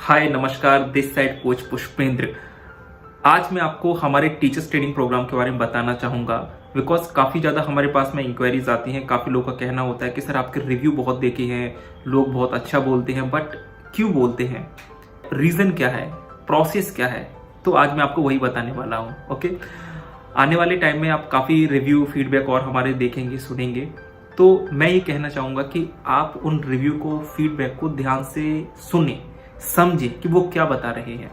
हाय नमस्कार, this side coach Pushpendra. आज मैं आपको हमारे टीचर्स ट्रेनिंग प्रोग्राम के बारे में बताना चाहूँगा बिकॉज काफ़ी ज़्यादा हमारे पास में इंक्वायरीज आती हैं। काफ़ी लोगों का कहना होता है कि सर आपके रिव्यू बहुत देखे हैं, लोग बहुत अच्छा बोलते हैं, बट क्यों बोलते हैं, रीज़न क्या है, प्रोसेस क्या है। तो आज मैं आपको वही बताने वाला हूँ। ओके, आने वाले टाइम में आप काफ़ी रिव्यू फीडबैक और हमारे देखेंगे सुनेंगे, तो मैं ये कहना चाहूँगा कि आप उन रिव्यू को फीडबैक को ध्यान से सुने, समझे कि वो क्या बता रहे हैं।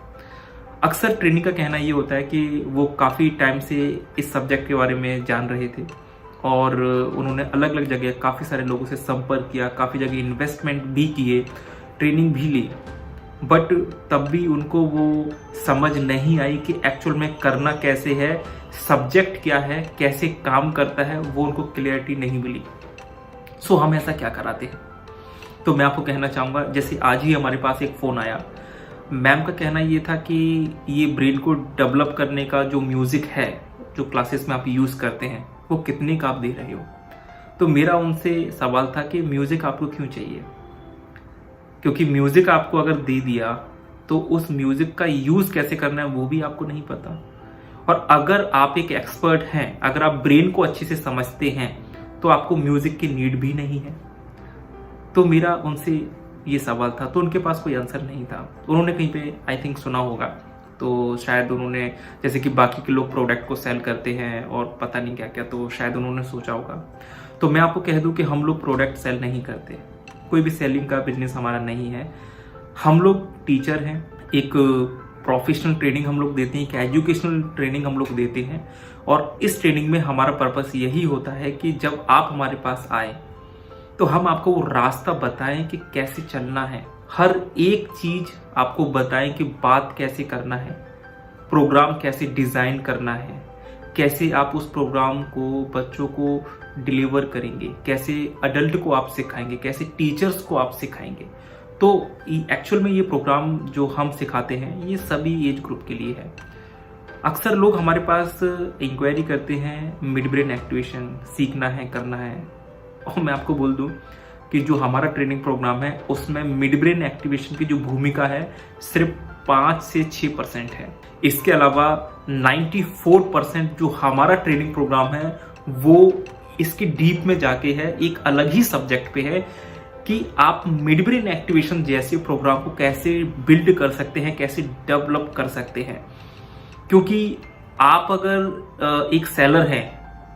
अक्सर ट्रेनिंग का कहना ये होता है कि वो काफ़ी टाइम से इस सब्जेक्ट के बारे में जान रहे थे और उन्होंने अलग अलग जगह काफ़ी सारे लोगों से संपर्क किया, काफ़ी जगह इन्वेस्टमेंट भी किए, ट्रेनिंग भी ली, बट तब भी उनको वो समझ नहीं आई कि एक्चुअल में करना कैसे है, सब्जेक्ट क्या है, कैसे काम करता है, वो उनको क्लियरिटी नहीं मिली। सो हम ऐसा क्या कराते हैं, तो मैं आपको कहना चाहूँगा, जैसे आज ही हमारे पास एक फ़ोन आया, मैम का कहना ये था कि ये ब्रेन को डेवलप करने का जो म्यूज़िक है, जो क्लासेस में आप यूज़ करते हैं, वो कितने का आप दे रहे हो। तो मेरा उनसे सवाल था कि म्यूज़िक आपको क्यों चाहिए, क्योंकि म्यूज़िक आपको अगर दे दिया तो उस म्यूज़िक का यूज़ कैसे करना है वो भी आपको नहीं पता। और अगर आप एक एक्सपर्ट हैं, अगर आप ब्रेन को अच्छे से समझते हैं, तो आपको म्यूज़िक की नीड भी नहीं है। तो मेरा उनसे ये सवाल था, तो उनके पास कोई आंसर नहीं था। उन्होंने कहीं पे आई थिंक सुना होगा, तो शायद उन्होंने, जैसे कि बाकी के लोग प्रोडक्ट को सेल करते हैं और पता नहीं क्या क्या, तो शायद उन्होंने सोचा होगा। तो मैं आपको कह दूं कि हम लोग प्रोडक्ट सेल नहीं करते, कोई भी सेलिंग का बिजनेस हमारा नहीं है। हम लोग टीचर हैं, एक प्रोफेशनल ट्रेनिंग हम लोग देते हैं, एक एजुकेशनल ट्रेनिंग हम लोग देते हैं, और इस ट्रेनिंग में हमारा पर्पस यही होता है कि जब आप हमारे पास आए तो हम आपको वो रास्ता बताएं कि कैसे चलना है, हर एक चीज आपको बताएं कि बात कैसे करना है, प्रोग्राम कैसे डिजाइन करना है, कैसे आप उस प्रोग्राम को बच्चों को डिलीवर करेंगे, कैसे अडल्ट को आप सिखाएंगे, कैसे टीचर्स को आप सिखाएंगे। तो एक्चुअल में ये प्रोग्राम जो हम सिखाते हैं ये सभी एज ग्रुप के लिए है। अक्सर लोग हमारे पास इंक्वायरी करते हैं, मिड ब्रेन एक्टिवेशन सीखना है, करना है, और मैं आपको बोल दूं कि जो हमारा ट्रेनिंग प्रोग्राम है उसमें मिड ब्रेन एक्टिवेशन की जो भूमिका है सिर्फ 5 से 6% है। इसके अलावा 94% जो हमारा ट्रेनिंग प्रोग्राम है वो इसके डीप में जाके है, एक अलग ही सब्जेक्ट पे है कि आप मिड ब्रेन एक्टिवेशन जैसे प्रोग्राम को कैसे बिल्ड कर सकते हैं, कैसे डेवलप कर सकते हैं। क्योंकि आप अगर एक सेलर हैं,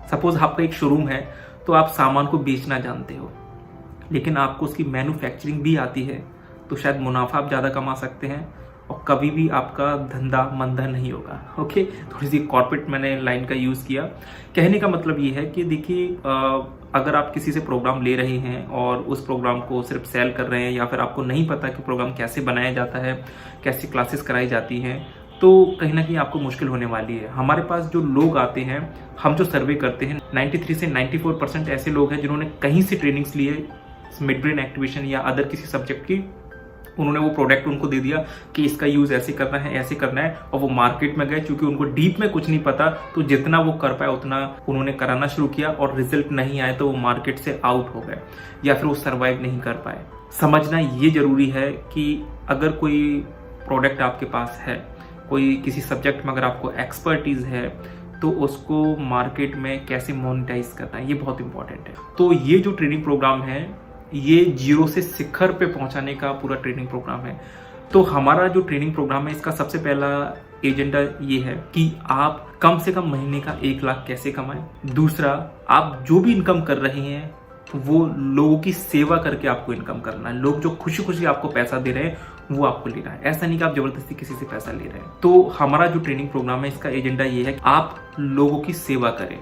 सपोज आपका एक शोरूम है, तो आप सामान को बेचना जानते हो, लेकिन आपको उसकी मैन्युफैक्चरिंग भी आती है, तो शायद मुनाफा आप ज़्यादा कमा सकते हैं और कभी भी आपका धंधा मंदा नहीं होगा। ओके, थोड़ी सी कॉर्पोरेट मैंने लाइन का यूज़ किया। कहने का मतलब ये है कि देखिए, अगर आप किसी से प्रोग्राम ले रहे हैं और उस प्रोग्राम को सिर्फ सेल कर रहे हैं, या फिर आपको नहीं पता कि प्रोग्राम कैसे बनाया जाता है, कैसी क्लासेस कराई जाती हैं, तो कहीं ना कहीं आपको मुश्किल होने वाली है। हमारे पास जो लोग आते हैं, हम जो सर्वे करते हैं, 93 से 94% ऐसे लोग हैं जिन्होंने कहीं से ट्रेनिंग्स लिए मिड ब्रेन एक्टिवेशन या अदर किसी सब्जेक्ट की। उन्होंने वो प्रोडक्ट उनको दे दिया कि इसका यूज ऐसे करना है, ऐसे करना है, और वो मार्केट में गए, क्योंकि उनको डीप में कुछ नहीं पता, तो जितना वो कर पाए उतना उन्होंने कराना शुरू किया, और रिजल्ट नहीं आए तो वो मार्केट से आउट हो गए या फिर वो सर्वाइव नहीं कर पाए। समझना ये जरूरी है कि अगर कोई प्रोडक्ट आपके पास है, कोई किसी सब्जेक्ट में अगर आपको एक्सपर्टीज है, तो उसको मार्केट में कैसे मोनेटाइज करना है, ये बहुत इंपॉर्टेंट है। तो ये जो ट्रेनिंग प्रोग्राम है, ये जीरो से शिखर पे पहुंचाने का पूरा ट्रेनिंग प्रोग्राम है। तो हमारा जो ट्रेनिंग प्रोग्राम है, इसका सबसे पहला एजेंडा ये है कि आप कम से कम महीने का 1 लाख कैसे कमाएं। दूसरा, आप जो भी इनकम कर रहे हैं वो लोगों की सेवा करके आपको इनकम करना है। लोग जो खुशी खुशी आपको पैसा दे रहे हैं वो आपको लेना है, ऐसा नहीं कि आप जबरदस्ती किसी से पैसा ले रहे हैं। तो हमारा जो ट्रेनिंग प्रोग्राम है, इसका एजेंडा ये है कि आप लोगों की सेवा करें,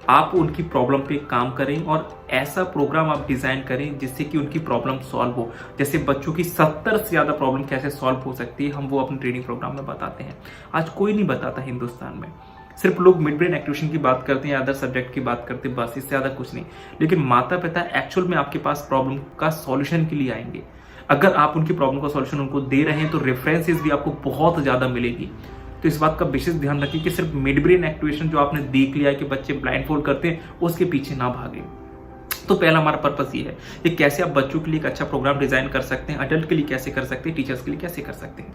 आप उनकी प्रॉब्लम पे काम करें, और ऐसा प्रोग्राम आप डिजाइन करें जिससे कि उनकी प्रॉब्लम सॉल्व हो। जैसे बच्चों की 70 से ज्यादा प्रॉब्लम कैसे सॉल्व हो सकती है, हम वो अपने ट्रेनिंग प्रोग्राम में बताते हैं। आज कोई नहीं बताता हिंदुस्तान में, सिर्फ लोग मिड ब्रेन एक्टिवेशन की बात करते हैं या अदर सब्जेक्ट की बात करते हैं, बस, इससे ज्यादा कुछ नहीं। लेकिन माता पिता एक्चुअल में आपके पास प्रॉब्लम का सॉल्यूशन के लिए आएंगे। अगर आप उनकी प्रॉब्लम का सॉल्यूशन उनको दे रहे हैं तो रेफरेंसेस भी आपको बहुत ज्यादा मिलेगी। तो इस बात का विशेष ध्यान रखिए कि सिर्फ मिड ब्रेन एक्टिवेशन जो आपने देख लिया है कि बच्चे ब्लाइंड फोल्ड करते हैं, उसके पीछे ना भागे। तो पहला हमारा पर्पस ये है कि कैसे आप बच्चों के लिए एक अच्छा प्रोग्राम डिजाइन कर सकते हैं, अडल्ट के लिए कैसे कर सकते हैं, टीचर्स के लिए कैसे कर सकते हैं।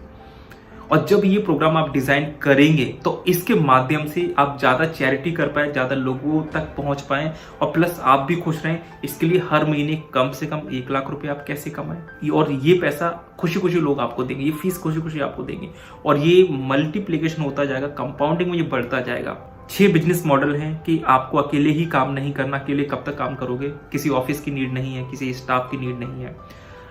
और जब ये प्रोग्राम आप डिजाइन करेंगे तो इसके माध्यम से आप ज्यादा चैरिटी कर पाए, ज्यादा लोगों तक पहुंच पाए और प्लस आप भी खुश रहें। इसके लिए हर महीने कम से कम 1 लाख रुपए आप कैसे कमाएं, और ये पैसा खुशी खुशी लोग आपको देंगे, ये फीस खुशी खुशी आपको देंगे और ये मल्टीप्लीकेशन होता जाएगा, कंपाउंडिंग में ये बढ़ता जाएगा। 6 बिजनेस मॉडल हैं कि आपको अकेले ही काम नहीं करना। अकेले कब तक काम करोगे? किसी ऑफिस की नीड नहीं है, किसी स्टाफ की नीड नहीं है।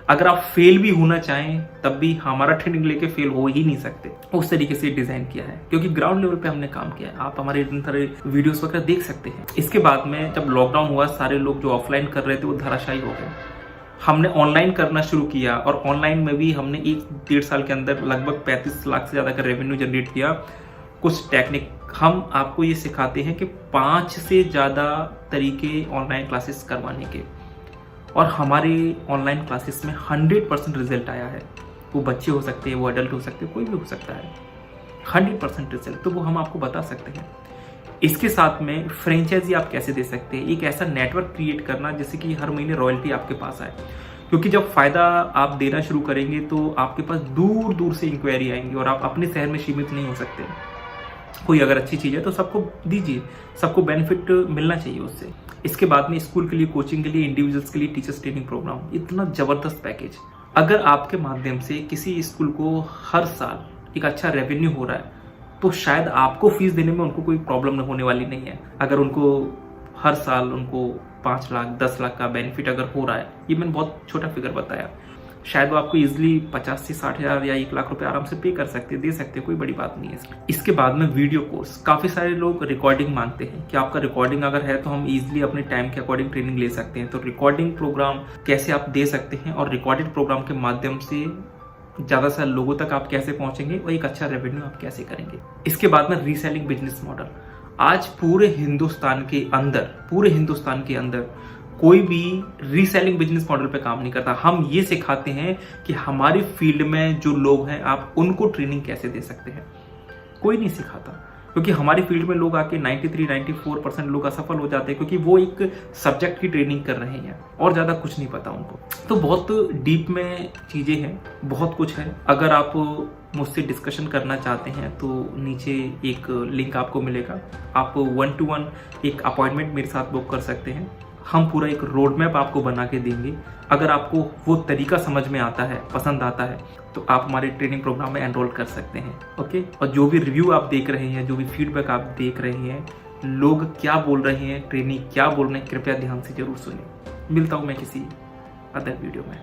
अगर आप फेल भी होना चाहें तब भी हमारा ट्रेनिंग लेके फेल हो ही नहीं सकते। उस तरीके से डिजाइन किया है क्योंकि ग्राउंड लेवल पे हमने काम किया है। आप हमारे इतने सारे वीडियोस वगैरह देख सकते हैं। इसके बाद में जब लॉकडाउन हुआ, सारे लोग जो ऑफलाइन कर रहे थे वो धराशायी हो गए। हमने ऑनलाइन करना शुरू किया और ऑनलाइन में भी हमने 1-1.5 साल के अंदर लगभग 35 लाख से ज्यादा का रेवेन्यू जनरेट किया। कुछ टेक्निक हम आपको ये सिखाते हैं कि 5 से ज्यादा तरीके ऑनलाइन क्लासेस करवाने के, और हमारे ऑनलाइन क्लासेस में 100% रिजल्ट आया है। वो बच्चे हो सकते हैं, वो अडल्ट हो सकते हैं, कोई भी हो सकता है। 100% रिजल्ट तो वो हम आपको बता सकते हैं। इसके साथ में फ्रेंचाइजी आप कैसे दे सकते हैं, एक ऐसा नेटवर्क क्रिएट करना जिससे कि हर महीने रॉयल्टी आपके पास आए। क्योंकि जब फायदा आप देना शुरू करेंगे तो आपके पास दूर दूर से इंक्वायरी आएंगी और आप अपने शहर में सीमित नहीं हो सकते। कोई अगर अच्छी चीज़ है तो सबको दीजिए, सबको बेनिफिट मिलना चाहिए उससे। इसके बाद में स्कूल के लिए, कोचिंग के लिए, इंडिविजुअल्स के लिए टीचर्स ट्रेनिंग प्रोग्राम, इतना जबरदस्त पैकेज। अगर आपके माध्यम से किसी स्कूल को हर साल एक अच्छा रेवेन्यू हो रहा है तो शायद आपको फीस देने में उनको कोई प्रॉब्लम होने वाली नहीं है। अगर उनको हर साल उनको 5 लाख 10 लाख का बेनिफिट अगर हो रहा है, ये मैंने बहुत छोटा फिगर बताया, शायद वो आपको इजीली 50 से 60 हज़ार या 1 लाख रुपए आराम से पे कर सकते हैं, दे सकते हैं, कोई बड़ी बात नहीं है। इसके बाद में वीडियो कोर्स, काफ़ी सारे लोग रिकॉर्डिंग मांगते हैं कि आपका रिकॉर्डिंग अगर है तो हम इजीली अपने टाइम के अकॉर्डिंग ट्रेनिंग ले सकते हैं। तो रिकॉर्डिंग प्रोग्राम कैसे आप दे सकते हैं और रिकॉर्डेड प्रोग्राम के माध्यम से ज़्यादा से लोगों तक आप कैसे पहुंचेंगे और एक अच्छा रेवेन्यू आप कैसे करेंगे। इसके बाद में रीसेलिंग बिजनेस मॉडल। आज पूरे हिंदुस्तान के अंदर कोई भी रीसेलिंग बिजनेस मॉडल पे काम नहीं करता। हम ये सिखाते हैं कि हमारी फील्ड में जो लोग हैं आप उनको ट्रेनिंग कैसे दे सकते हैं। कोई नहीं सिखाता क्योंकि हमारी फील्ड में लोग आके 93-94% लोग असफल हो जाते हैं क्योंकि वो एक सब्जेक्ट की ट्रेनिंग कर रहे हैं और ज़्यादा कुछ नहीं पता उनको। तो बहुत डीप में चीज़ें हैं, बहुत कुछ है। अगर आप मुझसे डिस्कशन करना चाहते हैं तो नीचे एक लिंक आपको मिलेगा। आप 1-to-1 एक अपॉइंटमेंट मेरे साथ बुक कर सकते हैं। हम पूरा एक रोड मैप आपको बना के देंगे। अगर आपको वो तरीका समझ में आता है, पसंद आता है, तो आप हमारे ट्रेनिंग प्रोग्राम में एनरोल कर सकते हैं। ओके, और जो भी रिव्यू आप देख रहे हैं, जो भी फीडबैक आप देख रहे हैं, लोग क्या बोल रहे हैं, ट्रेनिंग क्या बोल रहे हैं, कृपया ध्यान से जरूर सुनें। मिलता हूँ मैं किसी अदर वीडियो में।